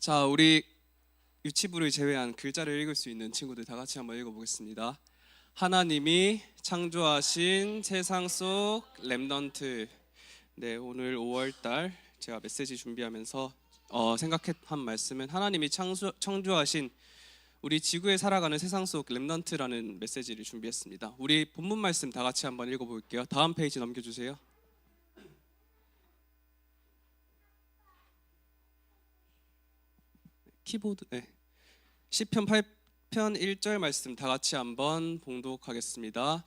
자, 우리 유치부를 제외한 글자를 읽을 수 있는 친구들 다 같이 한번 읽어보겠습니다. 하나님이 창조하신 세상 속 렘넌트. 네, 오늘 5월달 제가 메시지 준비하면서 생각한 말씀은 하나님이 창조하신 우리 지구에 살아가는 세상 속 렘넌트라는 메시지를 준비했습니다. 우리 본문 말씀 다 같이 한번 읽어볼게요. 다음 페이지 넘겨주세요. 키보드. 네. 시편 8편 1절 말씀 다 같이 한번 봉독하겠습니다.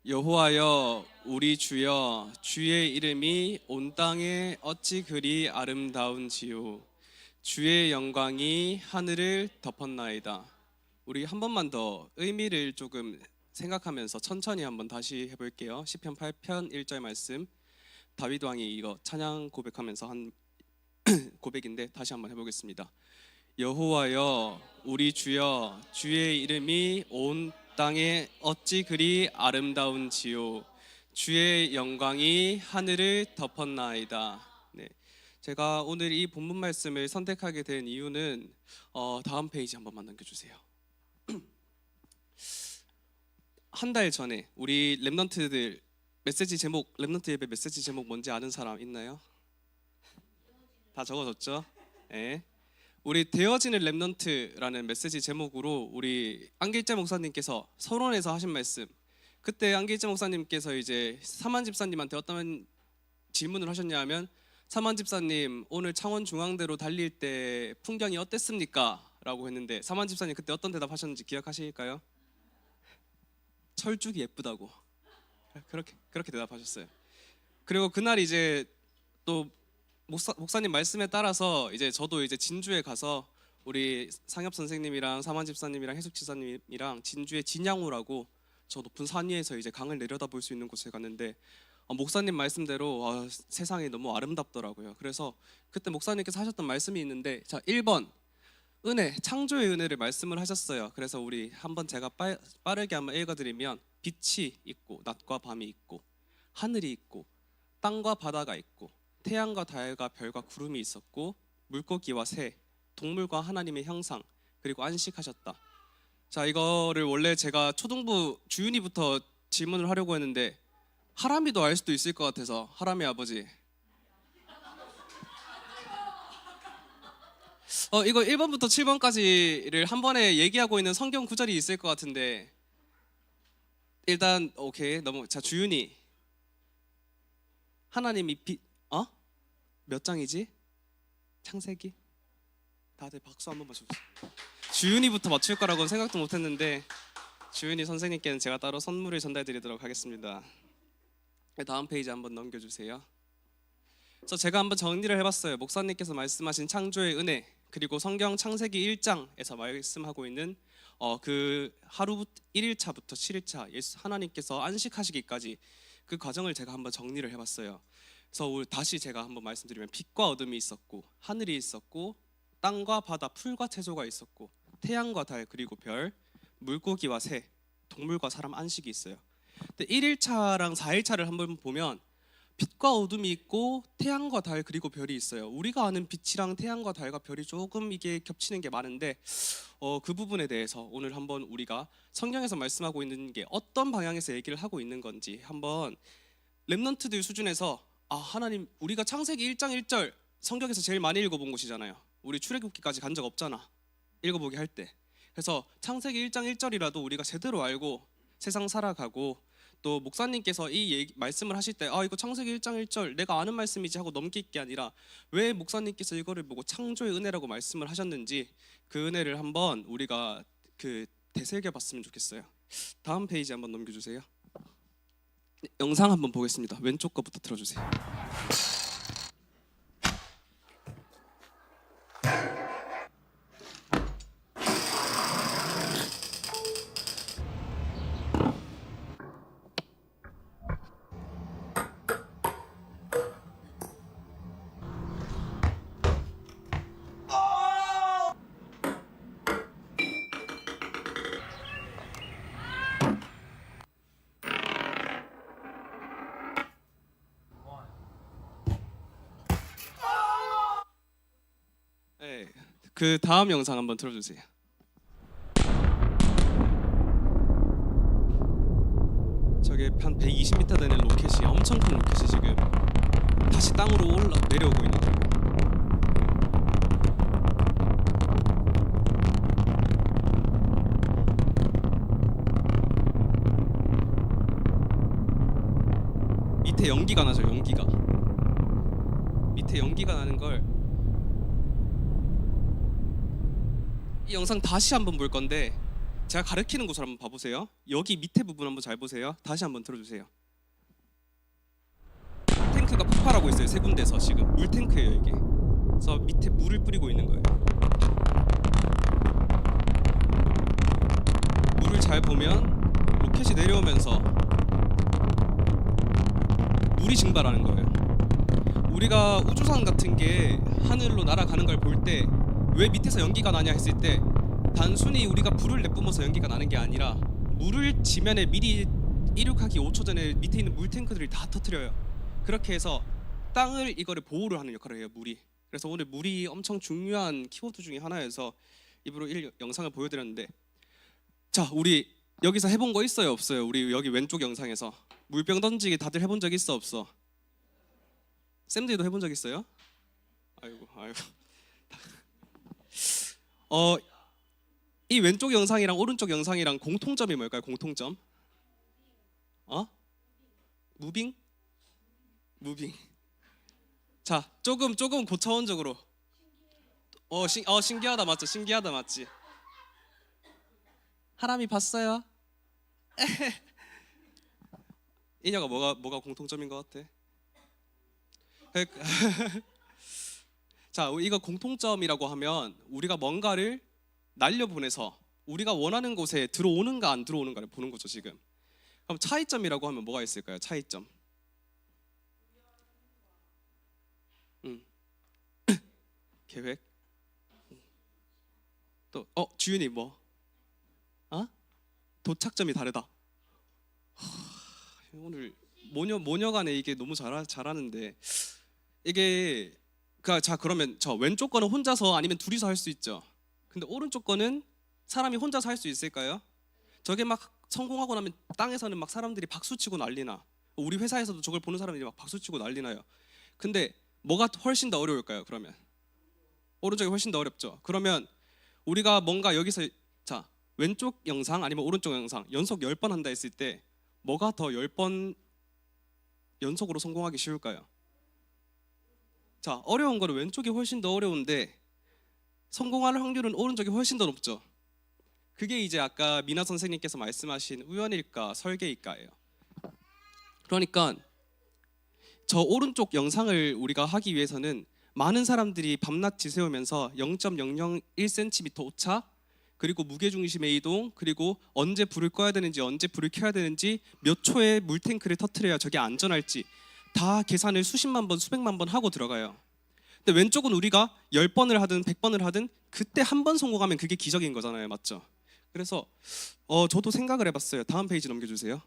여호와여 우리 주여 주의 이름이 온 땅에 어찌 그리 아름다운지요 주의 영광이 하늘을 덮었나이다. 우리 한 번만 더 의미를 조금 생각하면서 천천히 한번 다시 해볼게요. 시편 8편 1절 말씀, 다윗 왕이 이거 찬양 고백하면서 한 고백인데 다시 한번 해보겠습니다. 여호와여 우리 주여 주의 이름이 온 땅에 어찌 그리 아름다운지요 주의 영광이 하늘을 덮었나이다. 네, 제가 오늘 이 본문 말씀을 선택하게 된 이유는 다음 페이지 한 번만 넘겨주세요. 한 달 전에 우리 렘넌트들 메시지 제목, 렘넌트 예배 메시지 제목 뭔지 아는 사람 있나요? 다 적어줬죠? 네. 우리 되어지는 렘넌트라는 메시지 제목으로 우리 안길재 목사님께서 서론에서 하신 말씀, 그때 안길재 목사님께서 이제 사만 집사님한테 어떤 질문을 하셨냐면, 사만 집사님 오늘 창원중앙대로 달릴 때 풍경이 어땠습니까? 라고 했는데 사만 집사님 그때 어떤 대답하셨는지 기억하실까요? 철쭉이 예쁘다고 그렇게 대답하셨어요. 그리고 그날 이제 또 목사님 말씀에 따라서 이제 저도 이제 진주에 가서 우리 상엽 선생님이랑 사만 집사님이랑 해숙 지사님이랑 진주의 진양호라고 저 높은 산 위에서 이제 강을 내려다볼 수 있는 곳에 갔는데 목사님 말씀대로 세상이 너무 아름답더라고요. 그래서 그때 목사님께서 하셨던 말씀이 있는데, 자 1번 은혜, 창조의 은혜를 말씀을 하셨어요. 그래서 우리 한번 제가 빠르게 한번 읽어드리면, 빛이 있고 낮과 밤이 있고 하늘이 있고 땅과 바다가 있고 태양과 달과 별과 구름이 있었고 물고기와 새, 동물과 하나님의 형상, 그리고 안식하셨다. 자, 이거를 원래 제가 초등부 주윤이부터 질문을 하려고 했는데 하람이도 알 수도 있을 것 같아서, 하람이 아버지 이거 1번부터 7번까지를 한 번에 얘기하고 있는 성경 구절이 있을 것 같은데, 일단 오케이 자 주윤이, 하나님이 몇 장이지? 창세기? 다들 박수 한번 맞춰주세요. 주윤이부터 맞출 거라고는 생각도 못했는데 주윤이 선생님께는 제가 따로 선물을 전달드리도록 하겠습니다. 다음 페이지 한번 넘겨주세요. 그래서 제가 한번 정리를 해봤어요. 목사님께서 말씀하신 창조의 은혜, 그리고 성경 창세기 1장에서 말씀하고 있는 그 하루 1일차부터 7일차 예수 하나님께서 안식하시기까지 그 과정을 제가 한번 정리를 해봤어요. 그래서 다시 제가 한번 말씀드리면, 빛과 어둠이 있었고 하늘이 있었고 땅과 바다, 풀과 채소가 있었고 태양과 달, 그리고 별, 물고기와 새, 동물과 사람, 안식이 있어요. 근데 1일차랑 4일차를 한번 보면 빛과 어둠이 있고 태양과 달, 그리고 별이 있어요. 우리가 아는 빛이랑 태양과 달과 별이 조금 이게 겹치는 게 많은데 그 부분에 대해서 오늘 한번 우리가 성경에서 말씀하고 있는 게 어떤 방향에서 얘기를 하고 있는 건지 한번 렘넌트들 수준에서, 하나님, 우리가 창세기 1장 1절 성경에서 제일 많이 읽어본 곳이잖아요. 우리 출애굽기까지 간 적 없잖아, 읽어보기 할 때. 그래서 창세기 1장 1절이라도 우리가 제대로 알고 세상 살아가고, 또 목사님께서 이 말씀을 하실 때 이거 창세기 1장 1절 내가 아는 말씀이지 하고 넘길 게 아니라, 왜 목사님께서 이거를 보고 창조의 은혜라고 말씀을 하셨는지 그 은혜를 한번 우리가 되새겨 봤으면 좋겠어요. 다음 페이지 한번 넘겨주세요. 영상 한번 보겠습니다. 왼쪽 거부터 틀어주세요. 그 다음 영상 한번 틀어주세요. 저게 한 120m 되는 로켓이 엄청 큰 로켓이 지금 다시 땅으로 내려오고 있는 거예요. 밑에 연기가 나죠. 밑에 연기가 나는 걸 이 영상 다시 한번 볼 건데 제가 가리키는 곳을 한번 봐보세요. 여기 밑에 부분 한번 잘 보세요. 다시 한번 들어주세요. 탱크가 폭발하고 있어요. 세 군데서 지금 물탱크예요 이게. 그래서 밑에 물을 뿌리고 있는 거예요. 물을 잘 보면 로켓이 내려오면서 물이 증발하는 거예요. 우리가 우주선 같은 게 하늘로 날아가는 걸 볼 때 왜 밑에서 연기가 나냐 했을 때 단순히 우리가 불을 내뿜어서 연기가 나는 게 아니라 물을 지면에 미리 이륙하기 5초 전에 밑에 있는 물탱크들이 다 터뜨려요. 그렇게 해서 땅을 이거를 보호를 하는 역할을 해요, 물이. 그래서 오늘 물이 엄청 중요한 키워드 중에 하나여서 일부러 영상을 보여드렸는데, 자, 우리 여기서 해본 거 있어요, 없어요? 우리 여기 왼쪽 영상에서 물병 던지기 다들 해본 적 있어, 없어? 쌤들도 해본 적 있어요? 아이고. 이 왼쪽 영상이랑 오른쪽 영상이랑 공통점이 뭘까요? 공통점? 무빙? 자, 조금 고차원적으로. 신기하다 맞죠? 신기하다 맞지? 하람이 봤어요? 이녀가 뭐가 공통점인 것 같아? 자, 이거 공통점이라고 하면 우리가 뭔가를 날려보내서 우리가 원하는 곳에 들어오는가 안 들어오는가를 보는 거죠 지금. 그럼 차이점이라고 하면 뭐가 있을까요? 차이점. 계획. 또 주윤이 뭐? 도착점이 다르다. 오늘 모녀간에 이게 너무 잘하는데 이게 자, 그러면 저 왼쪽 거는 혼자서 아니면 둘이서 할 수 있죠. 근데 오른쪽 거는 사람이 혼자서 할 수 있을까요? 저게 막 성공하고 나면 땅에서는 막 사람들이 박수치고 난리나. 우리 회사에서도 저걸 보는 사람들이 막 박수치고 난리나요. 근데 뭐가 훨씬 더 어려울까요? 그러면 오른쪽이 훨씬 더 어렵죠. 그러면 우리가 뭔가 여기서 자, 왼쪽 영상 아니면 오른쪽 영상 연속 10번 한다 했을 때 뭐가 더 10번 연속으로 성공하기 쉬울까요? 자, 어려운 거는 왼쪽이 훨씬 더 어려운데 성공할 확률은 오른쪽이 훨씬 더 높죠. 그게 이제 아까 미나 선생님께서 말씀하신 우연일까 설계일까예요. 그러니까 저 오른쪽 영상을 우리가 하기 위해서는 많은 사람들이 밤낮 지새우면서 0.001cm 오차, 그리고 무게중심의 이동, 그리고 언제 불을 꺼야 되는지 언제 불을 켜야 되는지 몇 초에 물탱크를 터트려야 저게 안전할지 다 계산을 수십만 번 수백만 번 하고 들어가요. 근데 왼쪽은 우리가 10번을 하든 100번을 하든 그때 한 번 성공하면 그게 기적인 거잖아요, 맞죠? 그래서 저도 생각을 해봤어요. 다음 페이지 넘겨주세요.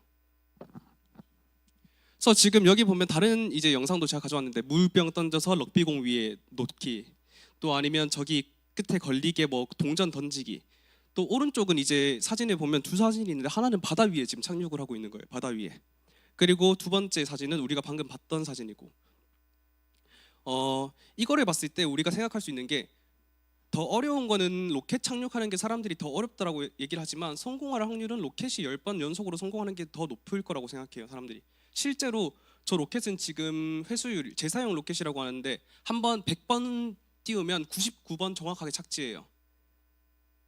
그래서 지금 여기 보면 다른 이제 영상도 제가 가져왔는데 물병 던져서 럭비공 위에 놓기, 또 아니면 저기 끝에 걸리게 뭐 동전 던지기, 또 오른쪽은 이제 사진을 보면 두 사진이 있는데 하나는 바다 위에 지금 착륙을 하고 있는 거예요, 바다 위에. 그리고 두 번째 사진은 우리가 방금 봤던 사진이고, 이거를 봤을 때 우리가 생각할 수 있는 게 더 어려운 거는 로켓 착륙하는 게 사람들이 더 어렵다라고 얘기를 하지만 성공할 확률은 로켓이 10번 연속으로 성공하는 게 더 높을 거라고 생각해요, 사람들이. 실제로 저 로켓은 지금 회수율, 재사용 로켓이라고 하는데 한 번 100번 띄우면 99번 정확하게 착지해요.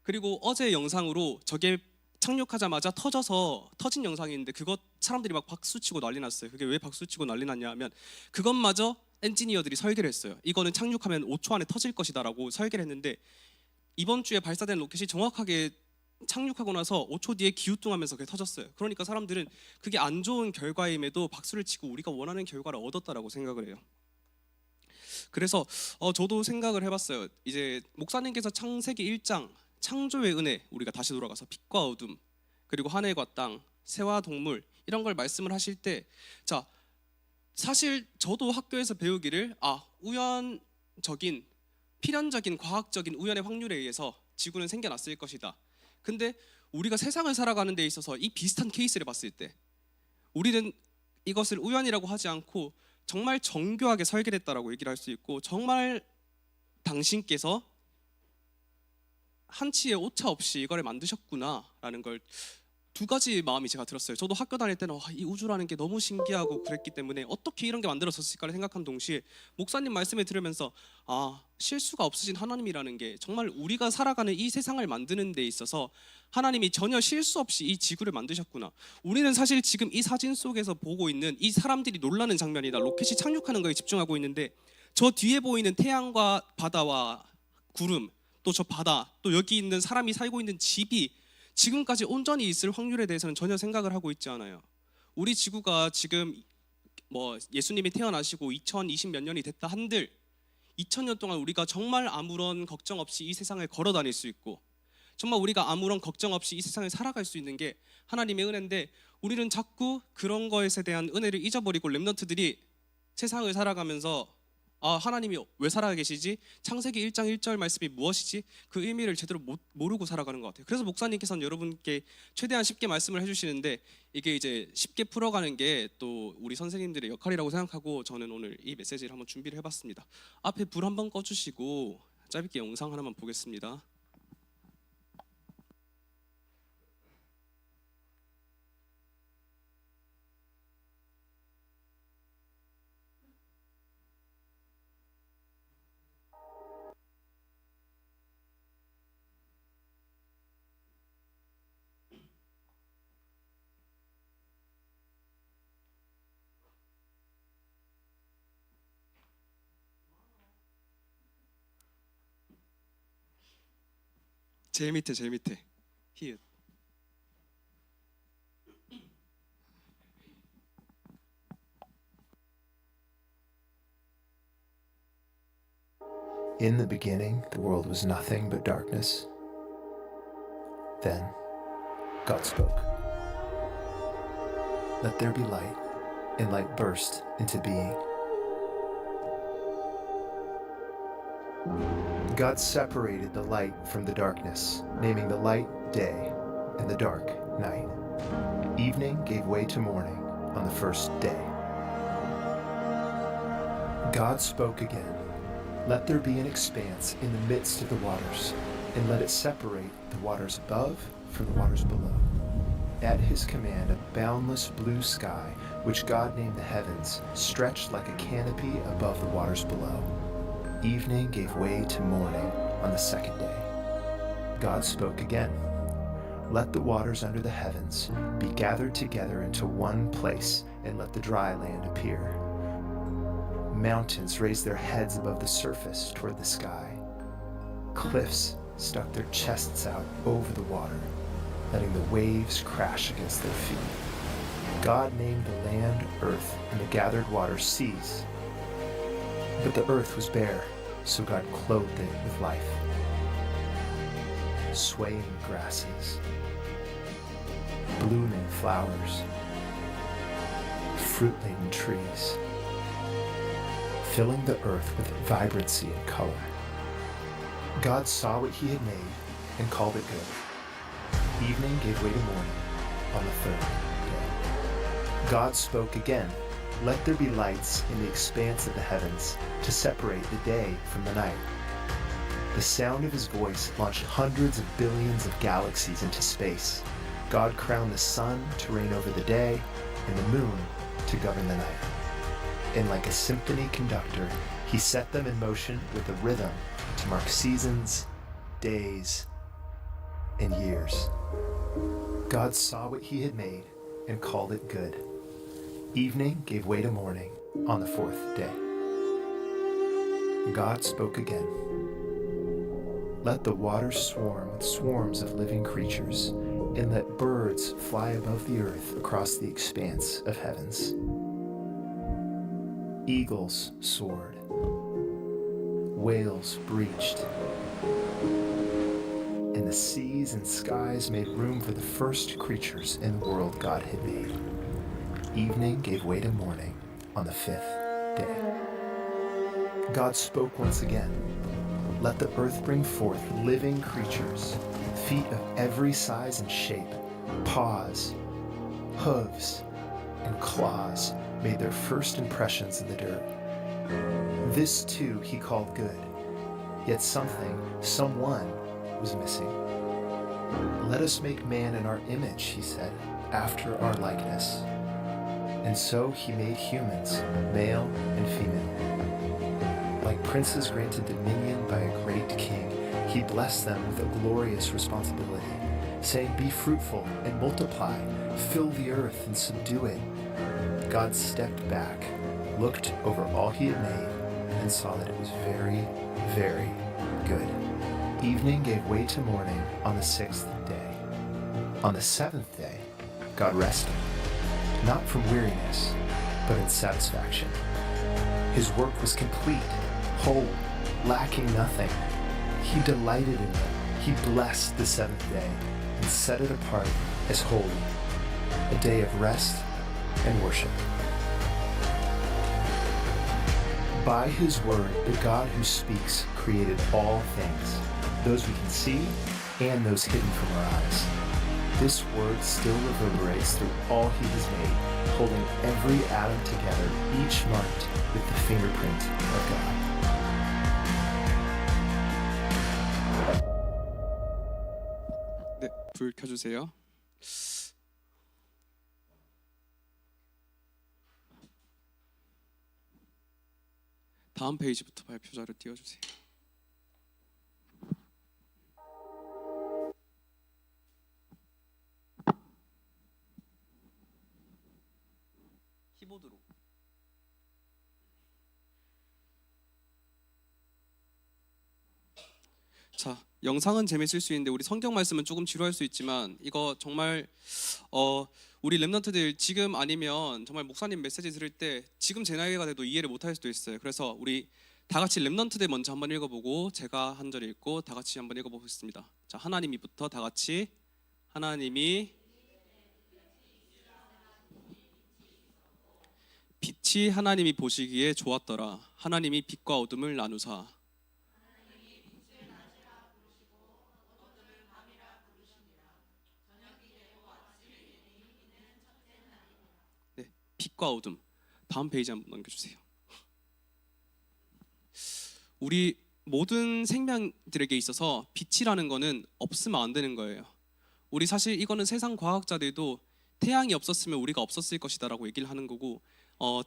그리고 어제 영상으로 저게 착륙하자마자 터진 영상이 있는데 그것 사람들이 막 박수치고 난리 났어요. 그게 왜 박수치고 난리 났냐 하면 그것마저 엔지니어들이 설계를 했어요. 이거는 착륙하면 5초 안에 터질 것이다 라고 설계를 했는데 이번 주에 발사된 로켓이 정확하게 착륙하고 나서 5초 뒤에 기우뚱하면서 그게 터졌어요. 그러니까 사람들은 그게 안 좋은 결과임에도 박수를 치고 우리가 원하는 결과를 얻었다라고 생각을 해요. 그래서 저도 생각을 해봤어요. 이제 목사님께서 창세기 1장 창조의 은혜, 우리가 다시 돌아가서 빛과 어둠, 그리고 하늘과 땅, 새와 동물 이런 걸 말씀을 하실 때, 자, 사실 저도 학교에서 배우기를 우연적인 필연적인 과학적인 우연의 확률에 의해서 지구는 생겨났을 것이다. 근데 우리가 세상을 살아가는 데 있어서 이 비슷한 케이스를 봤을 때 우리는 이것을 우연이라고 하지 않고 정말 정교하게 설계됐다라고 얘기를 할 수 있고, 정말 당신께서 한치의 오차 없이 이거를 만드셨구나라는 걸 두 가지 마음이 제가 들었어요. 저도 학교 다닐 때는 이 우주라는 게 너무 신기하고 그랬기 때문에 어떻게 이런 게 만들어졌을까를 생각한 동시에 목사님 말씀을 들으면서 실수가 없으신 하나님이라는 게 정말 우리가 살아가는 이 세상을 만드는 데 있어서 하나님이 전혀 실수 없이 이 지구를 만드셨구나. 우리는 사실 지금 이 사진 속에서 보고 있는 이 사람들이 놀라는 장면이다, 로켓이 착륙하는 거에 집중하고 있는데, 저 뒤에 보이는 태양과 바다와 구름, 또 저 바다, 또 여기 있는 사람이 살고 있는 집이 지금까지 온전히 있을 확률에 대해서는 전혀 생각을 하고 있지 않아요. 우리 지구가 지금 예수님이 태어나시고 2020 몇 년이 됐다 한들 2000년 동안 우리가 정말 아무런 걱정 없이 이 세상을 걸어 다닐 수 있고, 정말 우리가 아무런 걱정 없이 이 세상을 살아갈 수 있는 게 하나님의 은혜인데, 우리는 자꾸 그런 것에 대한 은혜를 잊어버리고 렘넌트들이 세상을 살아가면서 하나님이 왜 살아 계시지? 창세기 1장 1절 말씀이 무엇이지? 그 의미를 제대로 모르고 살아가는 것 같아요. 그래서 목사님께서는 여러분께 최대한 쉽게 말씀을 해주시는데, 이게 이제 쉽게 풀어가는 게 또 우리 선생님들의 역할이라고 생각하고 저는 오늘 이 메시지를 한번 준비를 해봤습니다. 앞에 불 한번 꺼주시고 짧게 영상 하나만 보겠습니다. 제일 밑에 히읗. In the beginning, the world was nothing but darkness. Then, God spoke. Let there be light, and light burst into being. God separated the light from the darkness, naming the light day and the dark night. Evening gave way to morning on the first day. God spoke again. Let there be an expanse in the midst of the waters, and let it separate the waters above from the waters below. At his command, a boundless blue sky, which God named the heavens, stretched like a canopy above the waters below. Evening gave way to morning on the second day. God spoke again. Let the waters under the heavens be gathered together into one place, and let the dry land appear. Mountains raised their heads above the surface toward the sky. Cliffs stuck their chests out over the water, letting the waves crash against their feet. God named the land earth and the gathered waters seas. But the earth was bare, so God clothed it with life. Swaying grasses, blooming flowers, fruit-laden trees, filling the earth with vibrancy and color. God saw what he had made and called it good. Evening gave way to morning on the third day. God spoke again. Let there be lights in the expanse of the heavens to separate the day from the night. The sound of his voice launched hundreds of billions of galaxies into space. God crowned the sun to reign over the day and the moon to govern the night. And like a symphony conductor, he set them in motion with a rhythm to mark seasons, days, and years. God saw what he had made and called it good. Evening gave way to morning on the fourth day. God spoke again. Let the waters swarm with swarms of living creatures, and let birds fly above the earth across the expanse of heavens. Eagles soared. Whales breached. And the seas and skies made room for the first creatures in the world God had made. Evening gave way to morning on the fifth day. God spoke once again. let the earth bring forth living creatures, feet of every size and shape, paws, hooves, and claws made their first impressions in the dirt. This too he called good. Yet someone was missing. Let us make man in our image, he said, after our likeness. And so he made humans, male and female. Like princes granted dominion by a great king, he blessed them with a glorious responsibility, saying, "Be fruitful and multiply, fill the earth and subdue it." God stepped back, looked over all he had made, and saw that it was very, very good. Evening gave way to morning on the sixth day. On the seventh day, God rested, not from weariness, but in satisfaction. His work was complete, whole, lacking nothing. He delighted in it. He blessed the seventh day and set it apart as holy, a day of rest and worship. By his word, the God who speaks created all things, those we can see and those hidden from our eyes. This word still reverberates through all he has made, holding every atom together, each marked with the fingerprint of God. 네, 불 켜주세요. 다음 페이지부터 발표 자료 띄워주세요. 키보드로. 자, 영상은 재밌을 수 있는데 우리 성경 말씀은 조금 지루할 수 있지만 이거 정말 우리 랩런트들 지금 아니면 정말 목사님 메시지 들을 때 지금 제 나이가 돼도 이해를 못할 수도 있어요. 그래서 우리 다 같이 랩런트들 먼저 한번 읽어보고 제가 한 절 읽고 다 같이 한번 읽어보겠습니다. 자, 하나님이부터 다 같이. 하나님이 빛이 하나님이 보시기에 좋았더라. 하나님이 빛과 어둠을 나누사. 네, 빛과 어둠. 다음 페이지 한번 넘겨주세요. 우리 모든 생명들에게 있어서 빛이라는 거는 없으면 안 되는 거예요. 우리 사실 이거는 세상 과학자들도 태양이 없었으면 우리가 없었을 것이다라고 얘기를 하는 거고,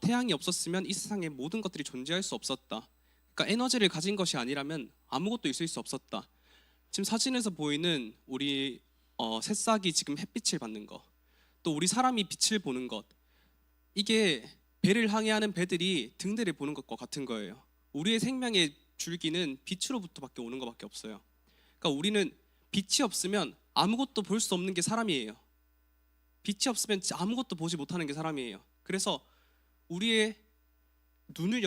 태양이 없었으면 이 세상에 모든 것들이 존재할 수 없었다. 그러니까 에너지를 가진 것이 아니라면 아무것도 있을 수 없었다. 지금 사진에서 보이는 우리 새싹이 지금 햇빛을 받는 것, 또 우리 사람이 빛을 보는 것, 이게 배를 항해하는 배들이 등대를 보는 것과 같은 거예요. 우리의 생명의 줄기는 빛으로부터밖에 오는 것밖에 없어요. 그러니까 우리는 빛이 없으면 아무것도 볼 수 없는 게 사람이에요. 빛이 없으면 아무것도 보지 못하는 게 사람이에요. 그래서 우리의 눈을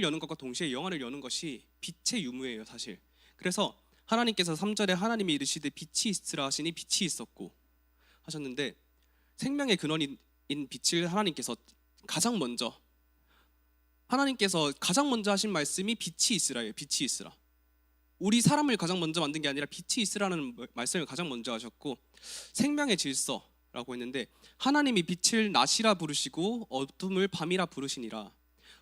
여는 것과 동시에 영안을 여는 것이 빛의 유무예요, 사실. 그래서 하나님께서 3절에 하나님이 이르시되 빛이 있으라 하시니 빛이 있었고 하셨는데, 생명의 근원인 빛을 하나님께서 가장 먼저 하신 말씀이 빛이 있으라예요. 빛이 있으라. 우리 사람을 가장 먼저 만든 게 아니라 빛이 있으라는 말씀을 가장 먼저 하셨고, 생명의 질서라고 했는데 하나님이 빛을 낮이라 부르시고 어둠을 밤이라 부르시니라.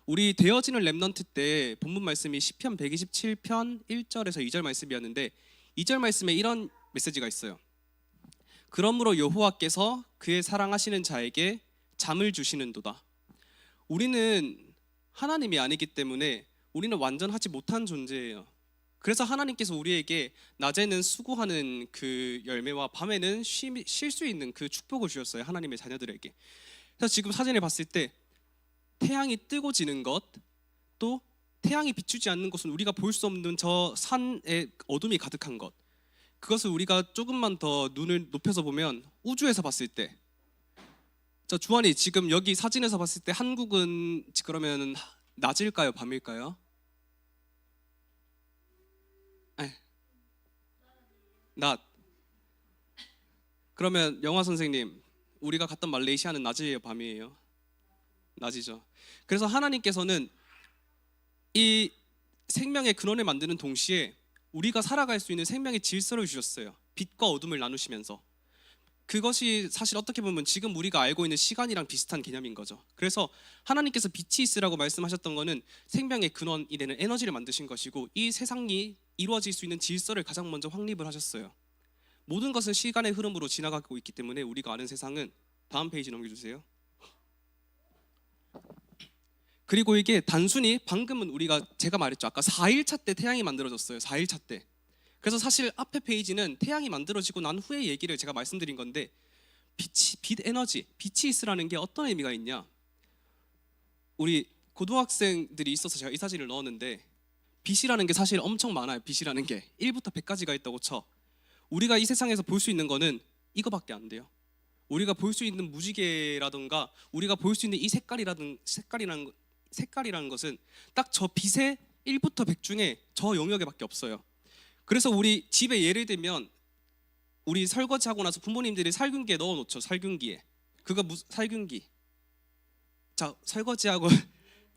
우리 되어지는 랩넌트 때 본문 말씀이 시편 127편 1절에서 2절 말씀이었는데, 2절 말씀에 이런 메시지가 있어요. 그러므로 여호와께서 그의 사랑하시는 자에게 잠을 주시는도다. 우리는 하나님이 아니기 때문에 우리는 완전하지 못한 존재예요. 그래서 하나님께서 우리에게 낮에는 수고하는 그 열매와 밤에는 쉴 수 있는 그 축복을 주셨어요, 하나님의 자녀들에게. 그래서 지금 사진을 봤을 때 태양이 뜨고 지는 것, 또 태양이 비추지 않는 곳은 우리가 볼 수 없는 저 산에 어둠이 가득한 것, 그것을 우리가 조금만 더 눈을 높여서 보면 우주에서 봤을 때, 저 주환이 지금 여기 사진에서 봤을 때 한국은 그러면 낮일까요, 밤일까요? 낮. 그러면 영화 선생님, 우리가 갔던 말레이시아는 낮이에요, 밤이에요? 낮이죠. 그래서 하나님께서는 이 생명의 근원을 만드는 동시에 우리가 살아갈 수 있는 생명의 질서를 주셨어요. 빛과 어둠을 나누시면서. 그것이 사실 어떻게 보면 지금 우리가 알고 있는 시간이랑 비슷한 개념인 거죠. 그래서 하나님께서 빛이 있으라고 말씀하셨던 거는 생명의 근원이 되는 에너지를 만드신 것이고, 이 세상이 이루어질 수 있는 질서를 가장 먼저 확립을 하셨어요. 모든 것은 시간의 흐름으로 지나가고 있기 때문에 우리가 아는 세상은, 다음 페이지 넘겨주세요. 그리고 이게 단순히 방금은 제가 말했죠. 아까 4일차 때 태양이 만들어졌어요. 4일차 때. 그래서 사실 앞에 페이지는 태양이 만들어지고 난 후의 얘기를 제가 말씀드린 건데, 빛 에너지, 빛이 있으라는 게 어떤 의미가 있냐? 우리 고등학생들이 있어서 제가 이 사진을 넣었는데, 빛이라는 게 사실 엄청 많아요. 빛이라는 게 1부터 100까지가 있다고 쳐. 우리가 이 세상에서 볼 수 있는 거는 이거밖에 안 돼요. 우리가 볼 수 있는 무지개라든가 우리가 볼 수 있는 이 색깔이라는 것은 딱 저 빛의 1부터 100 중에 저 영역에밖에 없어요. 그래서 우리 집에 예를 들면 우리 설거지하고 나서 부모님들이 살균기에 넣어놓죠. 살균기에. 그거 무슨 살균기? 자, 설거지하고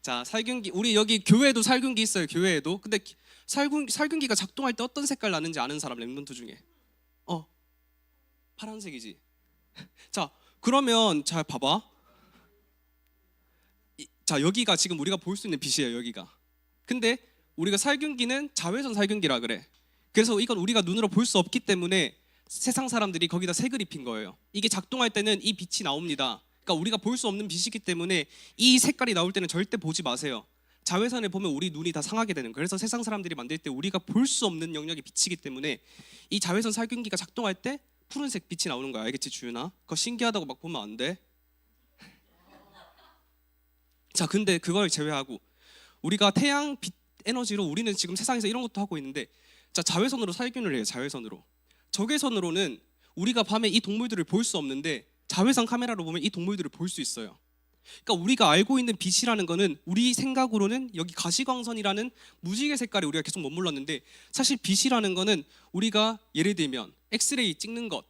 자, 살균기. 우리 여기 교회에도 살균기 있어요. 교회에도. 근데 살균기가 작동할 때 어떤 색깔 나는지 아는 사람 랩런트 중에? 파란색이지. 자, 그러면 잘 봐봐. 자, 여기가 지금 우리가 볼 수 있는 빛이에요. 여기가. 근데 우리가 살균기는 자외선 살균기라 그래. 그래서 이건 우리가 눈으로 볼 수 없기 때문에 세상 사람들이 거기다 색을 입힌 거예요. 이게 작동할 때는 이 빛이 나옵니다. 그러니까 우리가 볼 수 없는 빛이기 때문에 이 색깔이 나올 때는 절대 보지 마세요. 자외선을 보면 우리 눈이 다 상하게 되는 거예요. 그래서 세상 사람들이 만들 때 우리가 볼 수 없는 영역이 빛이기 때문에 이 자외선 살균기가 작동할 때 푸른색 빛이 나오는 거야. 알겠지, 주윤아? 그거 신기하다고 막 보면 안 돼. 자, 근데 그걸 제외하고 우리가 태양 빛 에너지로 우리는 지금 세상에서 이런 것도 하고 있는데, 자, 자외선으로 살균을 해요. 자외선으로. 적외선으로는 우리가 밤에 이 동물들을 볼 수 없는데 자외선 카메라로 보면 이 동물들을 볼 수 있어요. 그러니까 우리가 알고 있는 빛이라는 거는 우리 생각으로는 여기 가시광선이라는 무지개 색깔이 우리가 계속 머물렀는데, 사실 빛이라는 거는 우리가 예를 들면 엑스레이 찍는 것,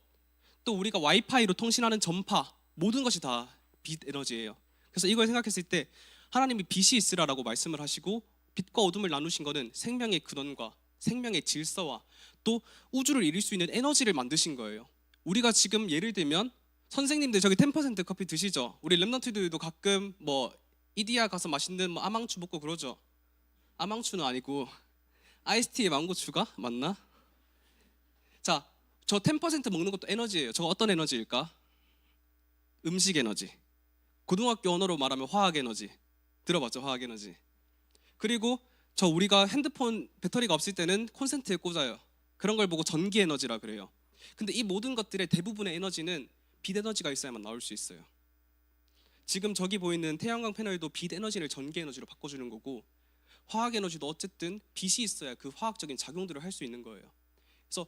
또 우리가 와이파이로 통신하는 전파, 모든 것이 다 빛 에너지예요. 그래서 이걸 생각했을 때 하나님이 빛이 있으라라고 말씀을 하시고 빛과 어둠을 나누신 거는 생명의 근원과 생명의 질서와 또 우주를 이룰 수 있는 에너지를 만드신 거예요. 우리가 지금 예를 들면 선생님들 저기 10% 커피 드시죠? 우리 랩런트들도 가끔 뭐 이디야 가서 맛있는 뭐 아망추 먹고 그러죠? 아망추는 아니고 아이스티에 망고 추가? 맞나? 자, 저 10% 먹는 것도 에너지예요. 저거 어떤 에너지일까? 음식 에너지. 고등학교 언어로 말하면 화학 에너지. 들어봤죠? 화학 에너지. 그리고 저 우리가 핸드폰 배터리가 없을 때는 콘센트에 꽂아요. 그런 걸 보고 전기 에너지라 그래요. 근데 이 모든 것들의 대부분의 에너지는 빛 에너지가 있어야만 나올 수 있어요. 지금 저기 보이는 태양광 패널도 빛 에너지를 전기 에너지로 바꿔주는 거고, 화학 에너지도 어쨌든 빛이 있어야 그 화학적인 작용들을 할 수 있는 거예요. 그래서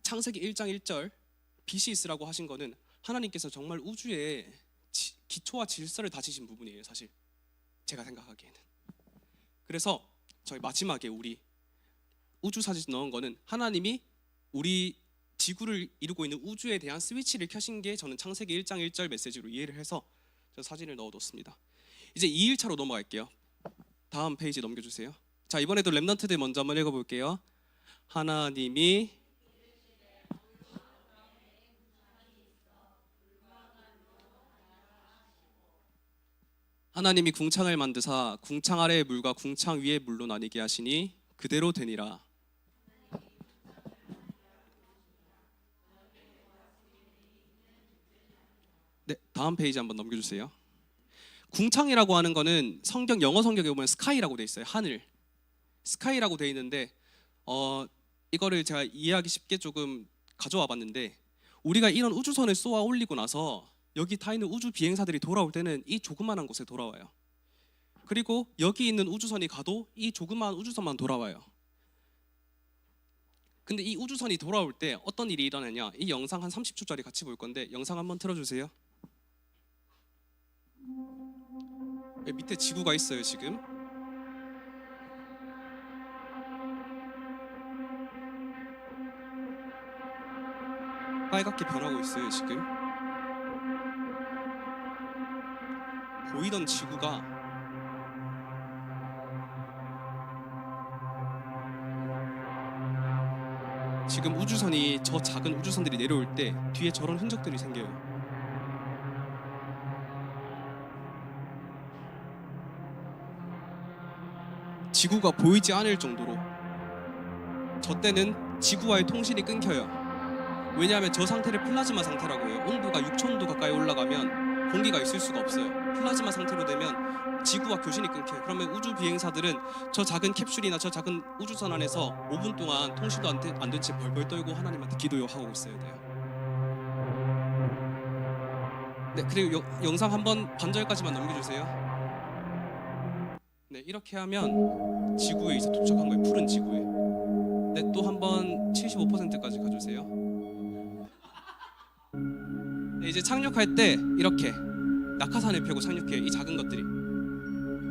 창세기 1장 1절 빛이 있으라고 하신 거는 하나님께서 정말 우주에 기초와 질서를 다지신 부분이에요. 사실 제가 생각하기에는. 그래서 저희 마지막에 우리 우주 사진 넣은 거는 하나님이 우리 지구를 이루고 있는 우주에 대한 스위치를 켜신 게 저는 창세기 1장 1절 메시지로 이해를 해서 저 사진을 넣어뒀습니다. 이제 2일차로 넘어갈게요. 다음 페이지 넘겨주세요. 자, 이번에도 랩런트들 먼저 한번 읽어볼게요. 하나님이 궁창을 만드사 궁창 아래의 물과 궁창 위의 물로 나뉘게 하시니 그대로 되니라. 네, 다음 페이지 한번 넘겨주세요. 궁창이라고 하는 거는 영어 성경에 보면 스카이라고 돼 있어요. 하늘. 스카이라고 돼 있는데 이거를 제가 이해하기 쉽게 조금 가져와 봤는데, 우리가 이런 우주선을 쏘아 올리고 나서 여기 타 있는 우주 비행사들이 돌아올 때는 이 조그만한 곳에 돌아와요. 그리고 여기 있는 우주선이 가도 이 조그마한 우주선만 돌아와요. 근데 이 우주선이 돌아올 때 어떤 일이 일어나냐, 이 영상 한 30초짜리 같이 볼 건데 영상 한번 틀어주세요. 밑에 지구가 있어요. 지금 빨갛게 변하고 있어요. 지금 보이던 지구가 지금 우주선이 저 작은 우주선들이 내려올 때 뒤에 저런 흔적들이 생겨요. 지구가 보이지 않을 정도로. 저 때는 지구와의 통신이 끊겨요. 왜냐하면 저 상태를 플라즈마 상태라고 해요. 온도가 6000도 가까이 올라가면 공기가 있을 수가 없어요. 플라즈마 상태로 되면 지구와 교신이 끊겨요. 그러면 우주 비행사들은 저 작은 캡슐이나 저 작은 우주선 안에서 5분 동안 통신도 안 된 채 벌벌 떨고 하나님한테 기도하고 있어야 돼요. 네, 그리고 영상 한번 반절까지만 넘겨주세요. 네, 이렇게 하면 지구에 이제 도착한 거예요. 푸른 지구에. 네, 또 한번 75%까지 가주세요. 네, 이제 착륙할 때 이렇게 낙하산을 펴고 착륙해요. 이 작은 것들이.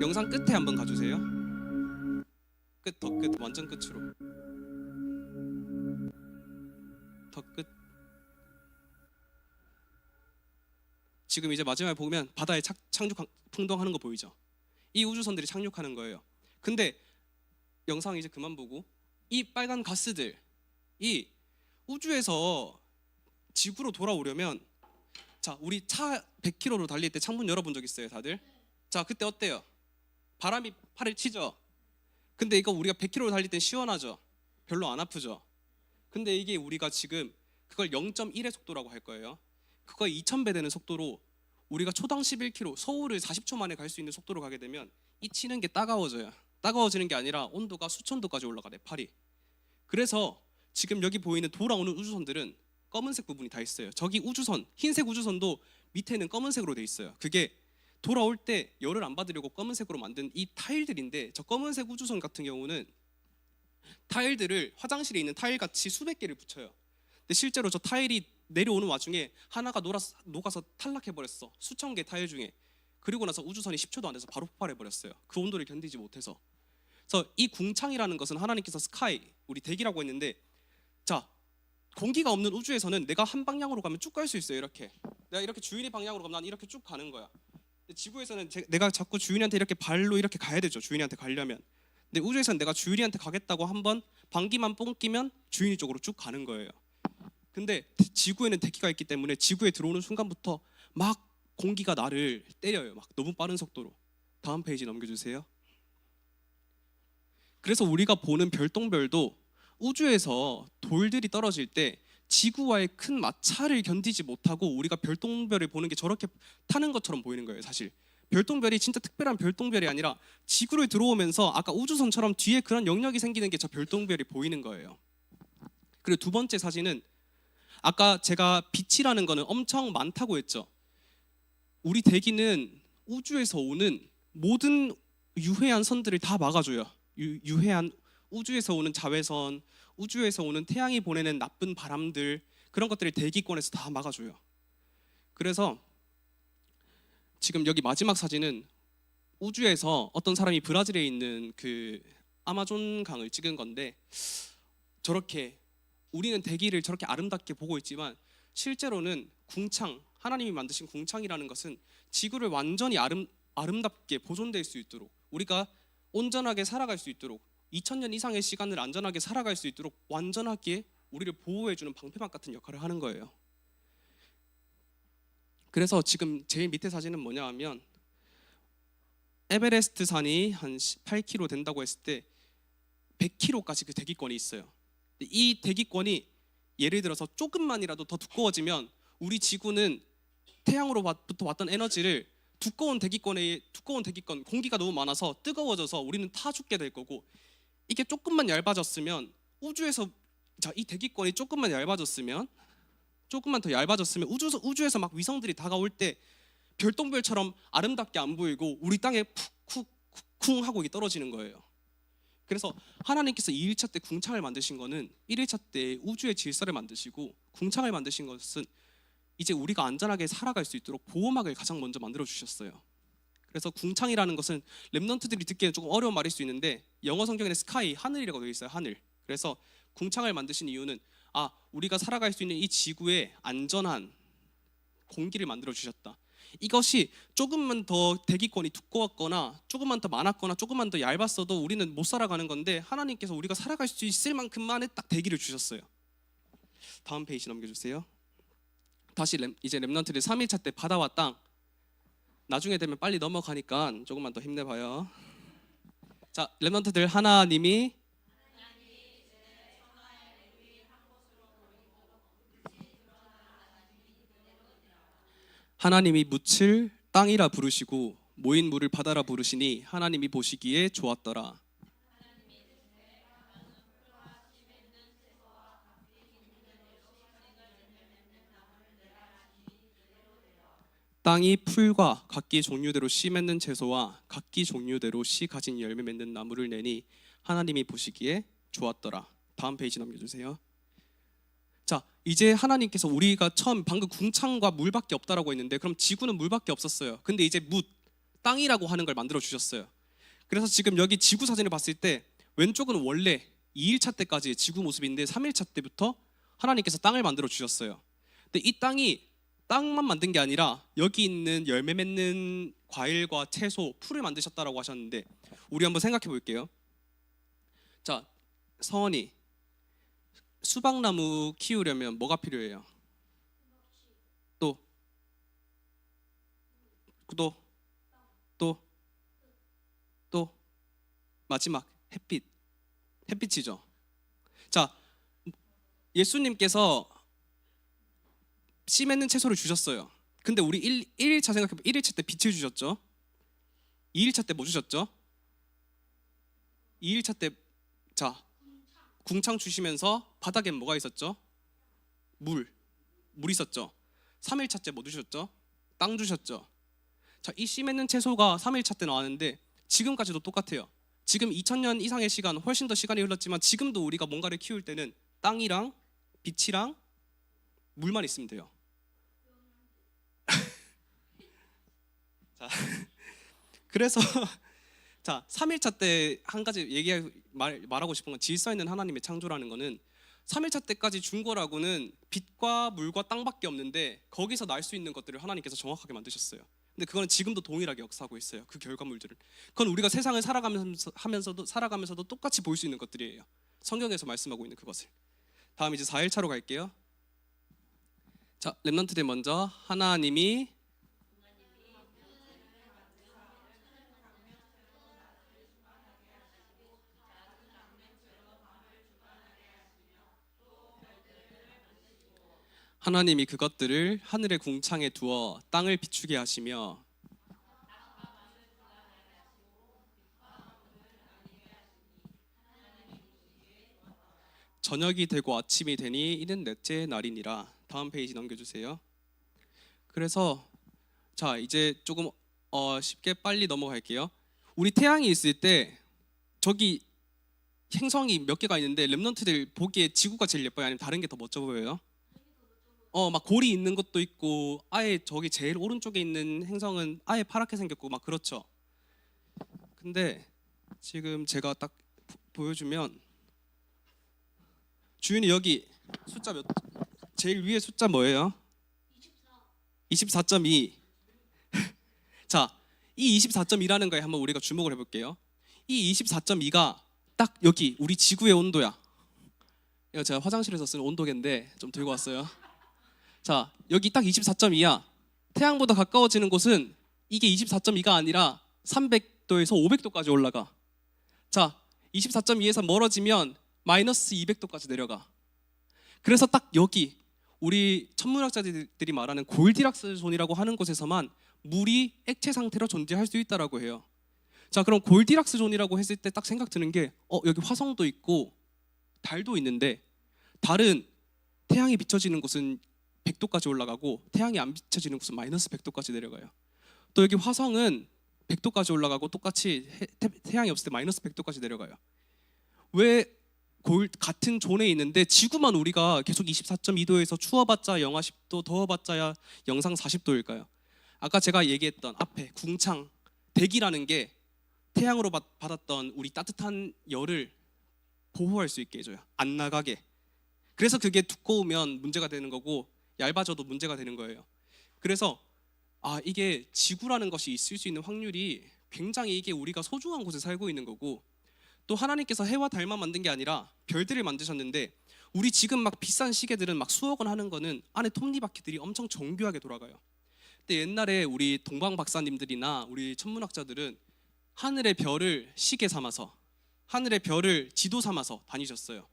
영상 끝에 한번 가주세요. 끝, 더 끝, 완전 끝으로. 더 끝. 지금 이제 마지막에 보면 바다에 착륙 풍덩하는 거 보이죠? 이 우주선들이 착륙하는 거예요. 근데 영상 이제 그만 보고 이 빨간 가스들, 이 우주에서 지구로 돌아오려면, 자, 우리 차 100km로 달릴 때 창문 열어본 적 있어요, 다들? 자, 그때 어때요? 바람이 팔을 치죠? 근데 이거 우리가 100km로 달릴 땐 시원하죠? 별로 안 아프죠? 근데 이게 우리가 지금 그걸 0.1의 속도라고 할 거예요. 그거 2000배 되는 속도로 우리가 초당 11km, 서울을 40초 만에 갈 수 있는 속도로 가게 되면 이 치는 게 따가워져요. 따가워지는 게 아니라 온도가 수천 도까지 올라가네, 팔이. 그래서 지금 여기 보이는 돌아오는 우주선들은 검은색 부분이 다 있어요. 저기 우주선, 흰색 우주선도 밑에는 검은색으로 돼 있어요. 그게 돌아올 때 열을 안 받으려고 검은색으로 만든 이 타일들인데, 저 검은색 우주선 같은 경우는 타일들을 화장실에 있는 타일 같이 수백 개를 붙여요. 근데 실제로 저 타일이 내려오는 와중에 하나가 녹아서 탈락해 버렸어. 수천 개 타일 중에. 그리고 나서 우주선이 10초도 안 돼서 바로 폭발해 버렸어요. 그 온도를 견디지 못해서. 그래서 이 궁창이라는 것은 하나님께서 스카이, 우리 대기라고 했는데, 자, 공기가 없는 우주에서는 내가 한 방향으로 가면 쭉 갈 수 있어요. 이렇게 내가 이렇게 주인의 방향으로 가면 난 이렇게 쭉 가는 거야. 근데 지구에서는 내가 자꾸 주인한테 이렇게 발로 이렇게 가야 되죠. 주인한테 가려면. 근데 우주에서는 내가 주인한테 가겠다고 한번 방귀만 뽕끼면 주인이 쪽으로 쭉 가는 거예요. 근데 지구에는 대기가 있기 때문에 지구에 들어오는 순간부터 막 공기가 나를 때려요. 막 너무 빠른 속도로. 다음 페이지 넘겨주세요. 그래서 우리가 보는 별똥별도 우주에서 돌들이 떨어질 때 지구와의 큰 마찰을 견디지 못하고 우리가 별똥별을 보는 게 저렇게 타는 것처럼 보이는 거예요. 사실 별똥별이 진짜 특별한 별똥별이 아니라 지구를 들어오면서 아까 우주선처럼 뒤에 그런 영역이 생기는 게 저 별똥별이 보이는 거예요. 그리고 두 번째 사진은 아까 제가 빛이라는 거는 엄청 많다고 했죠. 우리 대기는 우주에서 오는 모든 유해한 선들을 다 막아줘요. 유해한 우주에서 오는 자외선, 우주에서 오는 태양이 보내는 나쁜 바람들, 그런 것들을 대기권에서 다 막아줘요. 그래서 지금 여기 마지막 사진은 우주에서 어떤 사람이 브라질에 있는 그 아마존 강을 찍은 건데, 저렇게 우리는 대기를 저렇게 아름답게 보고 있지만 실제로는 궁창, 하나님이 만드신 궁창이라는 것은 지구를 완전히 아름답게 보존될 수 있도록, 우리가 온전하게 살아갈 수 있도록, 2000년 이상의 시간을 안전하게 살아갈 수 있도록 완전하게 우리를 보호해주는 방패막 같은 역할을 하는 거예요. 그래서 지금 제일 밑에 사진은 뭐냐 하면, 에베레스트 산이 한 8km 된다고 했을 때 100km까지 그 대기권이 있어요. 이 대기권이 예를 들어서 조금만이라도 더 두꺼워지면 우리 지구는 태양으로부터 왔던 에너지를 두꺼운 대기권, 공기가 너무 많아서 뜨거워져서 우리는 타 죽게 될 거고, 이게 조금만 얇아졌으면 우주에서, 자, 이 대기권이 조금만 더 얇아졌으면 우주에서 막 위성들이 다가올 때 별똥별처럼 아름답게 안 보이고 우리 땅에 쿵 하고 떨어지는 거예요. 그래서 하나님께서 2일차 때 궁창을 만드신 거는 1일차 때 우주의 질서를 만드시고, 궁창을 만드신 것은 이제 우리가 안전하게 살아갈 수 있도록 보호막을 가장 먼저 만들어 주셨어요. 그래서 궁창이라는 것은 랩넌트들이 듣기에는 조금 어려운 말일 수 있는데, 영어 성경에는 스카이, 하늘이라고 되어 있어요. 하늘. 그래서 궁창을 만드신 이유는 우리가 살아갈 수 있는 이 지구에 안전한 공기를 만들어 주셨다. 이것이 조금만 더 대기권이 두꺼웠거나 조금만 더 많았거나 조금만 더 얇았어도 우리는 못 살아가는 건데, 하나님께서 우리가 살아갈 수 있을 만큼만의 딱 대기를 주셨어요. 다음 페이지 넘겨주세요. 다시 이제 렘넌트들 3일차 때 바다와 땅. 나중에 되면 빨리 넘어가니까 조금만 더 힘내봐요. 자, 렘넌트들 하나님이 묻힐 땅이라 부르시고 모인 물을 바다라 부르시니 하나님이 보시기에 좋았더라. 땅이 풀과 각기 종류대로 씨 맺는 채소와 각기 종류대로 씨 가진 열매 맺는 나무를 내니 하나님이 보시기에 좋았더라. 다음 페이지 넘겨주세요. 자, 이제 하나님께서 우리가 처음 방금 궁창과 물밖에 없다라고 했는데 그럼 지구는 물밖에 없었어요. 근데 이제 땅이라고 하는 걸 만들어 주셨어요. 그래서 지금 여기 지구 사진을 봤을 때 왼쪽은 원래 2일차 때까지의 지구 모습인데 3일차 때부터 하나님께서 땅을 만들어 주셨어요. 근데 이 땅만 만든 게 아니라 여기 있는 열매 맺는 과일과 채소, 풀을 만드셨다라고 하셨는데 우리 한번 생각해 볼게요. 자, 서원이 수박나무 키우려면 뭐가 필요해요? 또 마지막 햇빛이죠. 자, 예수님께서 씨 맺는 채소를 주셨어요. 근데 우리 1일차 생각해보면 1일차 때 빛을 주셨죠. 2일차 때 뭐 주셨죠? 2일차 때 자, 궁창 주시면서 바닥엔 뭐가 있었죠? 물 있었죠. 3일차 때 뭐 주셨죠? 땅 주셨죠. 자, 이 씨 맺는 채소가 3일차 때 나왔는데 지금까지도 똑같아요. 지금 2000년 이상의 시간, 훨씬 더 시간이 흘렀지만 지금도 우리가 뭔가를 키울 때는 땅이랑 빛이랑 물만 있으면 돼요. 자, 그래서 자, 3일차 때 한 가지 말하고 싶은 건 질서 있는 하나님의 창조라는 거는 3일차 때까지 준 거라고는 빛과 물과 땅밖에 없는데 거기서 날 수 있는 것들을 하나님께서 정확하게 만드셨어요. 근데 그거는 지금도 동일하게 역사하고 있어요. 그 결과물들을. 그건 우리가 세상을 살아가면서도 똑같이 볼 수 있는 것들이에요. 성경에서 말씀하고 있는 그것을. 다음 이제 4일차로 갈게요. 자, 렘넌트들 먼저 하나님이 그것들을 하늘의 궁창에 두어 땅을 비추게 하시며 저녁이 되고 아침이 되니 이는 넷째 날이니라. 다음 페이지 넘겨주세요. 그래서 자, 이제 조금 쉽게 빨리 넘어갈게요. 우리 태양이 있을 때 저기 행성이 몇 개가 있는데 렘넌트들 보기에 지구가 제일 예뻐요? 아니면 다른 게 더 멋져 보여요? 막 골이 있는 것도 있고 아예 저기 제일 오른쪽에 있는 행성은 아예 파랗게 생겼고 막 그렇죠. 근데 지금 제가 딱 보여주면 주윤이 여기 숫자 제일 위에 숫자 뭐예요? 24.2. 자, 이 24.2라는 거에 한번 우리가 주목을 해볼게요. 이 24.2가 딱 여기 우리 지구의 온도야. 이거 제가 화장실에서 쓰는 온도계인데 좀 들고 왔어요. 자, 여기 딱 24.2야. 태양보다 가까워지는 곳은 이게 24.2가 아니라 300도에서 500도까지 올라가. 자, 24.2에서 멀어지면 마이너스 200도까지 내려가. 그래서 딱 여기 우리 천문학자들이 말하는 골디락스 존이라고 하는 곳에서만 물이 액체 상태로 존재할 수 있다라고 해요. 자, 그럼 골디락스 존이라고 했을 때 딱 생각 드는 게 여기 화성도 있고 달도 있는데 달은 태양이 비춰지는 곳은 100도까지 올라가고 태양이 안 비춰지는 곳은 마이너스 100도까지 내려가요. 또 여기 화성은 100도까지 올라가고 똑같이 태양이 없을 때 마이너스 100도까지 내려가요. 왜 같은 존에 있는데 지구만 우리가 계속 24.2도에서 추워봤자 영하 10도, 더워봤자 영상 40도일까요? 아까 제가 얘기했던 앞에 궁창, 대기라는 게 태양으로 받았던 우리 따뜻한 열을 보호할 수 있게 해줘요. 안 나가게. 그래서 그게 두꺼우면 문제가 되는 거고 얇아져도 문제가 되는 거예요. 그래서 이게 지구라는 것이 있을 수 있는 확률이 굉장히 이게 우리가 소중한 곳에 살고 있는 거고 또 하나님께서 해와 달만 만든 게 아니라 별들을 만드셨는데 우리 지금 막 비싼 시계들은 막 수억 원 하는 거는 안에 톱니바퀴들이 엄청 정교하게 돌아가요. 근데 옛날에 우리 동방 박사님들이나 우리 천문학자들은 하늘의 별을 시계 삼아서, 하늘의 별을 지도 삼아서 다니셨어요.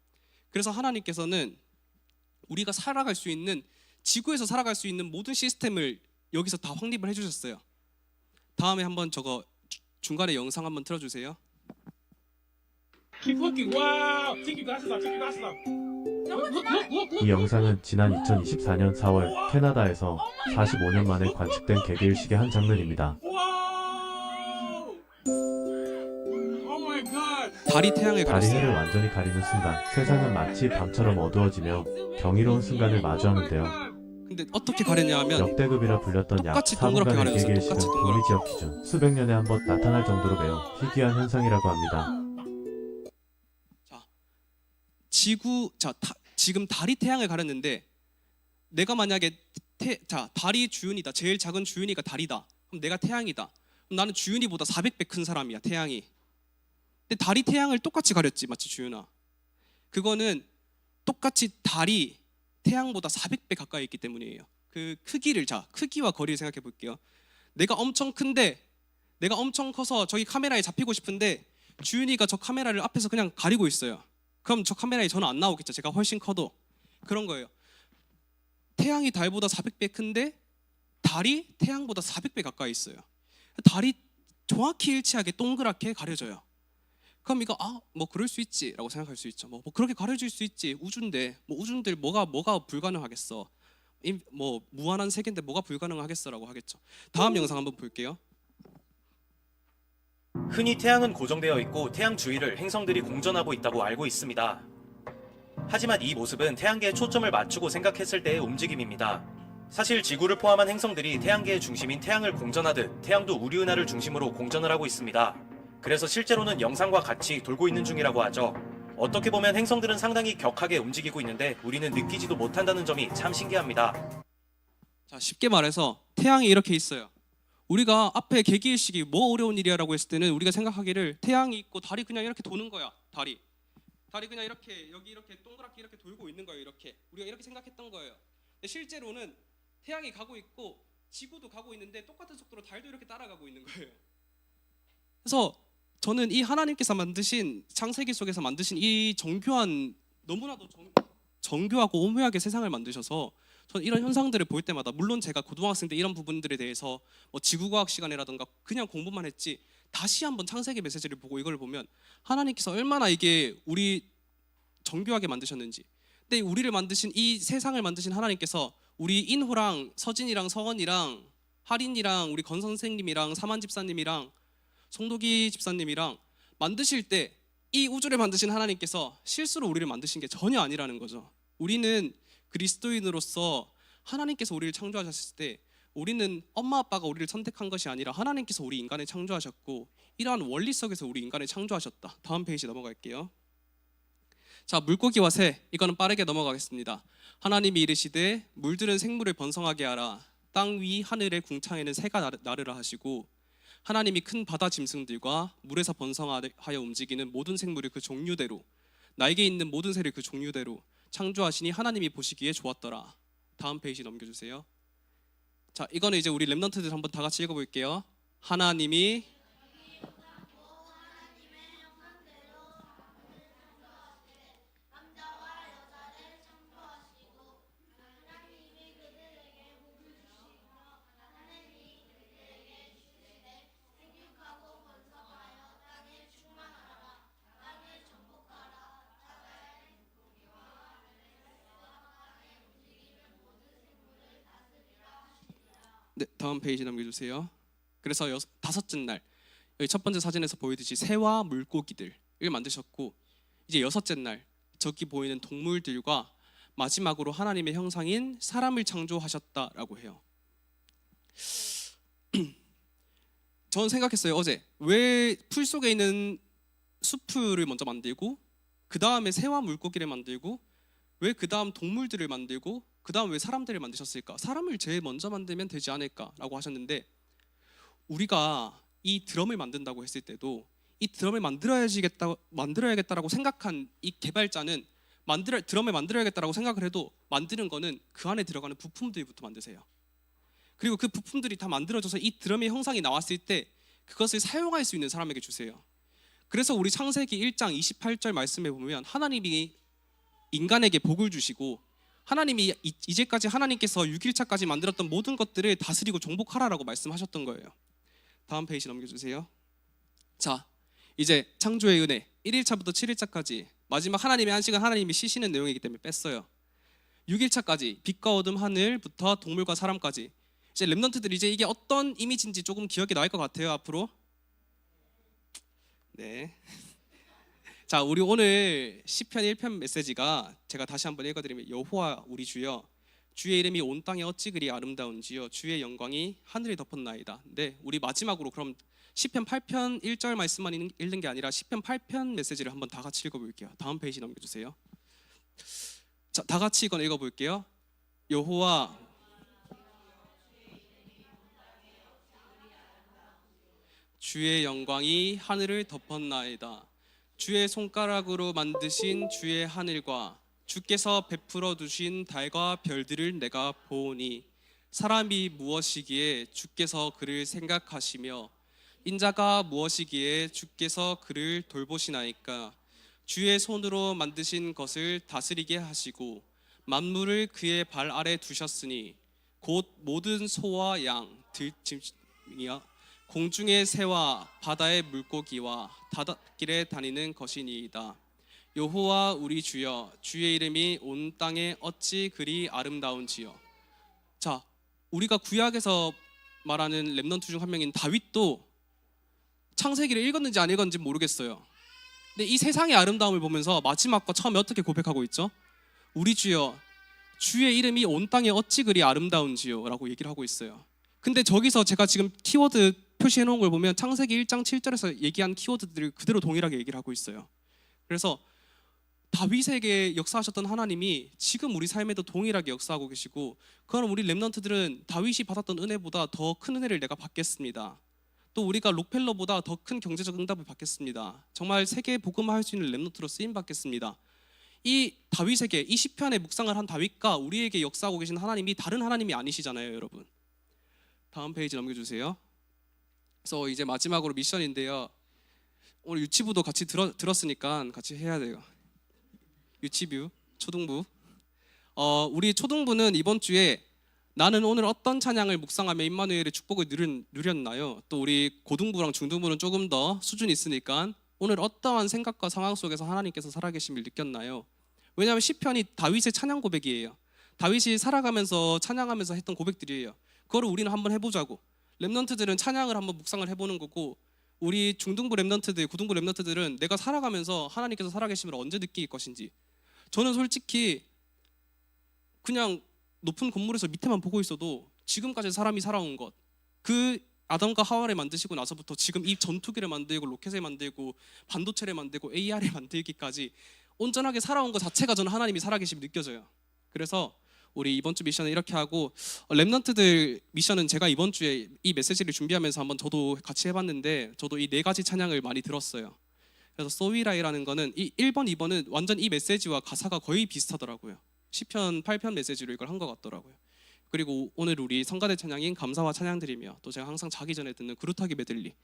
그래서 하나님께서는 우리가 살아갈 수 있는, 지구에서 살아갈 수 있는 모든 시스템을 여기서 다 확립을 해주셨어요. 다음에 한번 저거 중간에 영상 한번 틀어주세요. Keep looking. Wow. Take your glasses off. Take your glasses off. Look. 이 영상은 지난 2024년 4월 캐나다에서 45년 만에 관측된 개개일 시계 한 장면입니다. Whoa. Oh my God. 달이 태양을 달이 해를 가렸어요. 완전히 가리는 순간 세상은 마치 밤처럼 어두워지며 경이로운 순간을 마주하는데요. 근데 어떻게 가렸냐 하면 역대급이라 불렸던 약 똑같이 동그랗게 4분간의 가려졌어요. 개개일 똑같이 시간 동그랗게. 북미 지역 기준 수백 년에 한 번 나타날 정도로 매우 희귀한 현상이라고 합니다. 지금 달이 태양을 가렸는데, 내가 만약에 달이 주윤이다, 제일 작은 주윤이가 달이다, 그럼 내가 태양이다. 그럼 나는 주윤이보다 400배 큰 사람이야, 태양이. 근데 달이 태양을 똑같이 가렸지, 마치 주윤아. 그거는 똑같이 달이 태양보다 400배 가까이 있기 때문이에요. 그 크기와 거리를 생각해 볼게요. 내가 엄청 큰데, 내가 엄청 커서 저기 카메라에 잡히고 싶은데 주윤이가 저 카메라를 앞에서 그냥 가리고 있어요. 그럼 저 카메라에 저는 안 나오겠죠. 제가 훨씬 커도. 그런 거예요. 태양이 달보다 400배 큰데 달이 태양보다 400배 가까이 있어요. 달이 정확히 일치하게 동그랗게 가려져요. 그럼 이거 뭐 그럴 수 있지라고 생각할 수 있죠. 뭐 그렇게 가려질 수 있지. 우주인데 뭐 우주인들 뭐가 불가능하겠어. 뭐 무한한 세계인데 뭐가 불가능하겠어라고 하겠죠. 다음 영상 한번 볼게요. 흔히 태양은 고정되어 있고 태양 주위를 행성들이 공전하고 있다고 알고 있습니다. 하지만 이 모습은 태양계에 초점을 맞추고 생각했을 때의 움직임입니다. 사실 지구를 포함한 행성들이 태양계의 중심인 태양을 공전하듯 태양도 우리 은하를 중심으로 공전을 하고 있습니다. 그래서 실제로는 영상과 같이 돌고 있는 중이라고 하죠. 어떻게 보면 행성들은 상당히 격하게 움직이고 있는데 우리는 느끼지도 못한다는 점이 참 신기합니다. 자, 쉽게 말해서 태양이 이렇게 있어요. 우리가 앞에 개기일식이 뭐 어려운 일이야라고 했을 때는 우리가 생각하기를 태양이 있고 달이 그냥 이렇게 도는 거야. 달이 그냥 이렇게 여기 이렇게 동그랗게 이렇게 돌고 있는 거예요. 이렇게 우리가 이렇게 생각했던 거예요. 근데 실제로는 태양이 가고 있고 지구도 가고 있는데 똑같은 속도로 달도 이렇게 따라가고 있는 거예요. 그래서 저는 이 하나님께서 만드신 창세기 속에서 만드신 이 정교한, 너무나도 정교하고 오묘하게 세상을 만드셔서 저는 이런 현상들을 볼 때마다, 물론 제가 고등학생 때 이런 부분들에 대해서 뭐 지구과학 시간이라든가 그냥 공부만 했지, 다시 한번 창세기 메시지를 보고 이걸 보면 하나님께서 얼마나 이게 우리 정교하게 만드셨는지. 근데 우리를 만드신, 이 세상을 만드신 하나님께서 우리 인호랑 서진이랑 서원이랑 하린이랑 우리 건 선생님이랑 사만 집사님이랑 송도기 집사님이랑 만드실 때 이 우주를 만드신 하나님께서 실수로 우리를 만드신 게 전혀 아니라는 거죠. 우리는 그리스도인으로서 하나님께서 우리를 창조하셨을 때 우리는 엄마 아빠가 우리를 선택한 것이 아니라 하나님께서 우리 인간을 창조하셨고, 이러한 원리 속에서 우리 인간을 창조하셨다. 다음 페이지 넘어갈게요. 자, 물고기와 새, 이거는 빠르게 넘어가겠습니다. 하나님이 이르시되 물들은 생물을 번성하게 하라. 땅 위 하늘의 궁창에는 새가 나르라 하시고, 하나님이 큰 바다 짐승들과 물에서 번성하여 움직이는 모든 생물을 그 종류대로, 나에게 있는 모든 새를 그 종류대로 창조하시니 하나님이 보시기에 좋았더라. 다음 페이지 넘겨주세요. 자, 이거는 이제 우리 랩런트들 한번 다 같이 읽어볼게요. 하나님이 네, 다음 페이지 넘겨주세요. 그래서 다섯째 날, 여기 첫 번째 사진에서 보이듯이 새와 물고기들을 만드셨고, 이제 여섯째 날 저기 보이는 동물들과 마지막으로 하나님의 형상인 사람을 창조하셨다라고 해요. 저는 생각했어요. 어제 왜 풀 속에 있는 숲을 먼저 만들고, 그 다음에 새와 물고기를 만들고, 왜 그 다음 동물들을 만들고, 그 다음 왜 사람들을 만드셨을까? 사람을 제일 먼저 만들면 되지 않을까라고 하셨는데, 우리가 이 드럼을 만든다고 했을 때도 이 드럼을 만들어야겠다라고 생각한 이 개발자는 드럼을 만들어야겠다라고 생각을 해도 만드는 거는 그 안에 들어가는 부품들부터 만드세요. 그리고 그 부품들이 다 만들어져서 이 드럼의 형상이 나왔을 때 그것을 사용할 수 있는 사람에게 주세요. 그래서 우리 창세기 1장 28절 말씀에 보면 하나님이 인간에게 복을 주시고 하나님이 이제까지 하나님께서 6일차까지 만들었던 모든 것들을 다스리고 정복하라라고 말씀하셨던 거예요. 다음 페이지 넘겨주세요. 자, 이제 창조의 은혜 1일차부터 7일차까지 마지막 하나님의 한 시간 하나님이 쉬시는 내용이기 때문에 뺐어요. 6일차까지 빛과 어둠 하늘부터 동물과 사람까지 이제 렘넌트들 이제 이게 어떤 이미지인지 조금 기억이 날 것 같아요. 앞으로 네. 자, 우리 오늘 시편 1편 메시지가 제가 다시 한번 읽어드리면 여호와 우리 주여 주의 이름이 온 땅에 어찌 그리 아름다운지요 주의 영광이 하늘을 덮었나이다. 네, 우리 마지막으로 그럼 시편 8편 1절 말씀만 읽는 게 아니라 시편 8편 메시지를 한번 다 같이 읽어볼게요. 다음 페이지 넘겨주세요. 자, 다 같이 이건 읽어볼게요. 여호와 주의 영광이 하늘을 덮었나이다. 주의 손가락으로 만드신 주의 하늘과 주께서 베풀어 두신 달과 별들을 내가 보오니 사람이 무엇이기에 주께서 그를 생각하시며 인자가 무엇이기에 주께서 그를 돌보시나이까. 주의 손으로 만드신 것을 다스리게 하시고 만물을 그의 발 아래 두셨으니 곧 모든 소와 양, 들짐승이야 공중의 새와 바다의 물고기와 바닷길에 다니는 것이니이다. 여호와 우리 주여 주의 이름이 온 땅에 어찌 그리 아름다운지요. 자, 우리가 구약에서 말하는 렘넌트 중 한 명인 다윗도 창세기를 읽었는지 안 읽었는지 모르겠어요. 근데 이 세상의 아름다움을 보면서 마지막과 처음에 어떻게 고백하고 있죠? 우리 주여 주의 이름이 온 땅에 어찌 그리 아름다운지요 라고 얘기를 하고 있어요. 근데 저기서 제가 지금 키워드 표시해 놓은 걸 보면 창세기 1장 7절에서 얘기한 키워드들을 그대로 동일하게 얘기를 하고 있어요. 그래서 다윗에게 역사하셨던 하나님이 지금 우리 삶에도 동일하게 역사하고 계시고, 그럼 우리 렘넌트들은 다윗이 받았던 은혜보다 더 큰 은혜를 내가 받겠습니다. 또 우리가 록펠러보다 더 큰 경제적 응답을 받겠습니다. 정말 세계 복음화할 수 있는 렘넌트로 쓰임 받겠습니다. 이 다윗에게 이 시편의 묵상을 한 다윗과 우리에게 역사하고 계신 하나님이 다른 하나님이 아니시잖아요, 여러분. 다음 페이지 넘겨주세요. 그래서 이제 마지막으로 미션인데요. 오늘 유치부도 같이 들었으니까 같이 해야 돼요. 유치부, 초등부. 우리 초등부는 이번 주에 나는 오늘 어떤 찬양을 묵상하며 임마누엘의 축복을 누렸나요? 또 우리 고등부랑 중등부는 조금 더 수준이 있으니까 오늘 어떠한 생각과 상황 속에서 하나님께서 살아계심을 느꼈나요? 왜냐하면 시편이 다윗의 찬양 고백이에요. 다윗이 살아가면서 찬양하면서 했던 고백들이에요. 그거를 우리는 한번 해보자고. 렘넌트들은 찬양을 한번 묵상을 해보는 거고, 우리 중등부 렘넌트들, 고등부 렘넌트들은 내가 살아가면서 하나님께서 살아계심을 언제 느낄 것인지. 저는 솔직히 그냥 높은 건물에서 밑에만 보고 있어도 지금까지 사람이 살아온 것, 그 아담과 하와를 만드시고 나서부터 지금 이 전투기를 만들고 로켓을 만들고 반도체를 만들고 AR을 만들기까지 온전하게 살아온 것 자체가 저는 하나님이 살아계심이 느껴져요. 그래서 우리 이번 주 미션은 이렇게 하고, 렘넌트들 미션은 제가 이번 주에 이 메시지를 준비하면서 한번 저도 같이 해봤는데, 저도 이 4가지 찬양을 많이 들었어요. 그래서 소위라이라는 거는 이 1번, 2번은 완전 이 메시지와 가사가 거의 비슷하더라고요. 시편 8편 메시지로 이걸 한 것 같더라고요. 그리고 오늘 우리 성가대 찬양인 감사와 찬양드리며, 또 제가 항상 자기 전에 듣는 그루타기 메들리.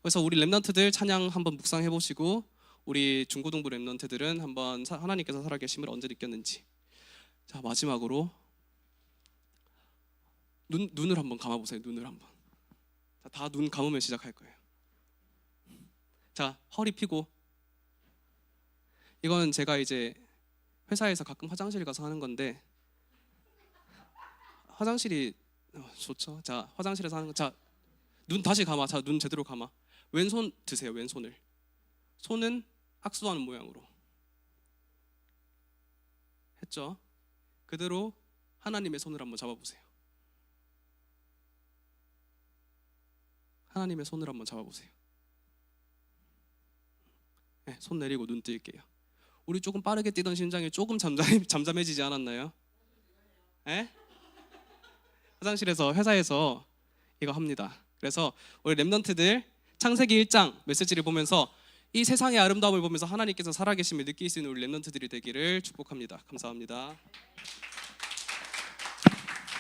그래서 우리 렘넌트들 찬양 한번 묵상해 보시고, 우리 중고등부 렘넌트들은 한번 하나님께서 살아계심을 언제 느꼈는지. 자, 마지막으로 눈을 한번 감아보세요. 눈을 한번. 다 눈 감으면 시작할 거예요. 자, 허리 펴고. 이건 제가 이제 회사에서 가끔 화장실 가서 하는 건데, 화장실이 좋죠. 자, 화장실에서 하는 거. 자, 눈 다시 감아. 자, 눈 제대로 감아. 왼손 드세요. 왼손을. 손은 악수하는 모양으로 했죠. 그대로 하나님의 손을 한번 잡아보세요. 하나님의 손을 한번 잡아보세요. 네, 손 내리고 눈 뜰게요. 우리 조금 빠르게 뛰던 심장이 조금 잠잠해지지 않았나요? 네? 화장실에서, 회사에서 이거 합니다. 그래서 우리 렘넌트들 창세기 1장 메시지를 보면서 이 세상의 아름다움을 보면서 하나님께서 살아계심을 느낄 수 있는 우리 렘넌트들이 되기를 축복합니다. 감사합니다.